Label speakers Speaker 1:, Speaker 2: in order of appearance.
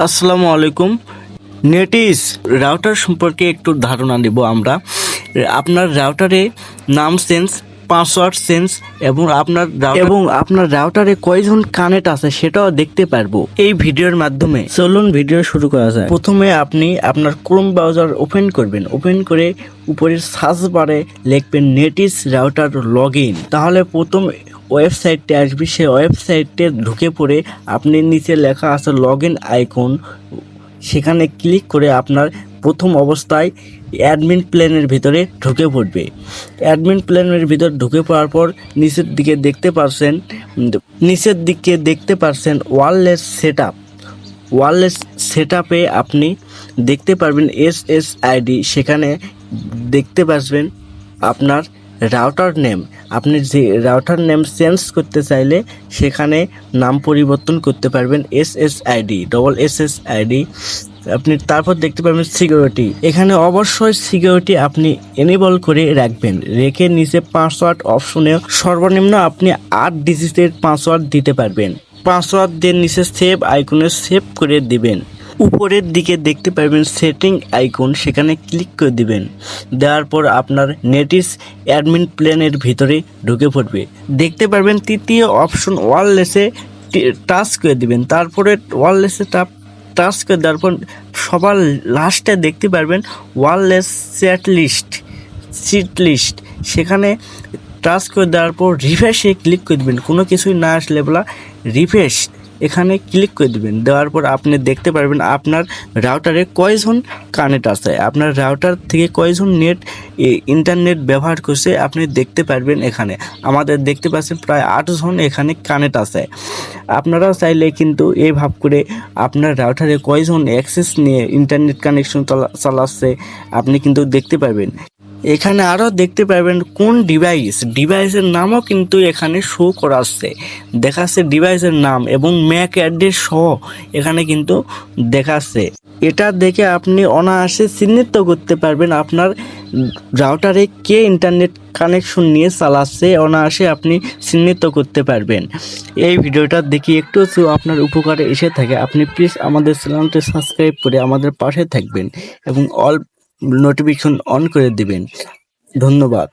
Speaker 1: আসসালামু আলাইকুম। Netis router সম্পর্কে একটু ধারণা দেব আমরা। আপনার রাউটারে নাম চেঞ্জ, পাসওয়ার্ড চেঞ্জ এবং আপনার রাউটারে কয়জন কানেক্ট আছে সেটাও দেখতে পারবো এই ভিডিওর মাধ্যমে। চলুন ভিডিও শুরু করা যায়। প্রথমে আপনি আপনার ক্রোম ব্রাউজার ওপেন করবেন। ওপেন করে উপরের সার্চ বারে লিখবেন নেটিস রাউটার লগইন। তাহলে প্রথম ওয়েবসাইটটি আসবে। সেই ওয়েবসাইটে ঢুকে পড়ে আপনি নিচে লেখা আছে লগইন আইকন, সেখানে ক্লিক করে আপনার প্রথম অবস্থায় অ্যাডমিন প্ল্যানের ভিতরে ঢুকে পড়বে। অ্যাডমিন প্ল্যানের ভিতর ঢুকে পড়ার পর নিচের দিকে দেখতে পারছেন ওয়্যারলেস সেটআপ। ওয়্যারলেস সেটআপে আপনি দেখতে পারবেন এসএসআইডি, সেখানে দেখতে পারবেন আপনার রাউটার নেম। আপনি যে রাউটার নেম চেঞ্জ করতে চাইলে সেখানে নাম পরিবর্তন করতে পারবেন, SSID। আপনি তারপর দেখতে পাবেন সিকিউরিটি। এখানে অবশ্যই সিকিউরিটি আপনি এনেবল করে রাখবেন। রেখে নিচে পাসওয়ার্ড অপশনে সর্বনিম্ন আপনি 8 ডিজিটের পাসওয়ার্ড দিতে পারবেন। পাসওয়ার্ড দিয়ে নিচে সেভ আইকনে সেভ করে দিবেন। উপরের দিকে দেখতে পারবেন সেটিং আইকন, সেখানে ক্লিক করে দিবেন। দেওয়ার পর আপনার নেটিস অ্যাডমিন প্ল্যানের ভিতরে ঢুকে পড়বে। দেখতে পারবেন তৃতীয় অপশন ওয়্যারলেসে টাচ করে দিবেন। তারপরে ওয়্যারলেসে টাচ করে দেওয়ার পর সবার লাস্টে দেখতে পারবেন ওয়্যারলেস সিট লিস্ট, সেখানে টাচ করে দেওয়ার পর রিফ্রেশে ক্লিক করে দেবেন। কোনো কিছুই না আসলে বলা রিফ্রেশ, এখানে ক্লিক করে দেবেন। দেওয়ার পর আপনি দেখতে পারবেন আপনার রাউটারে কয়জন কানেক্ট আছে, আপনার রাউটার থেকে কয়জন ইন্টারনেট ব্যবহার করছে আপনি দেখতে পারবেন। এখানে আমাদের দেখতে পাচ্ছেন প্রায় 8 জন এখানে কানেক্ট আছে। আপনারাও চাইলে কিন্তু এই ভাব করে আপনার রাউটারে কয়জন অ্যাক্সেস নিয়ে ইন্টারনেট কানেকশন চালাচ্ছে আপনি কিন্তু দেখতে পারবেন। এখানে আরও দেখতে পারবেন কোন ডিভাইসের নামও কিন্তু এখানে শো করাচ্ছে, দেখাচ্ছে ডিভাইসের নাম এবং ম্যাক অ্যাড্রেস সহ এখানে কিন্তু দেখাচ্ছে। এটা দেখে আপনি অনায়াসে চিহ্নিত করতে পারবেন আপনার রাউটারে কে ইন্টারনেট কানেকশন নিয়ে চালাচ্ছে, অনায়াসে আপনি চিহ্নিত করতে পারবেন। এই ভিডিওটা দেখি একটু আপনার উপকারে এসে থাকে, আপনি প্লিজ আমাদের চ্যানেলটি সাবস্ক্রাইব করে আমাদের পাশে থাকবেন এবং অল নোটিফিকেশন অন করে দিবেন। ধন্যবাদ।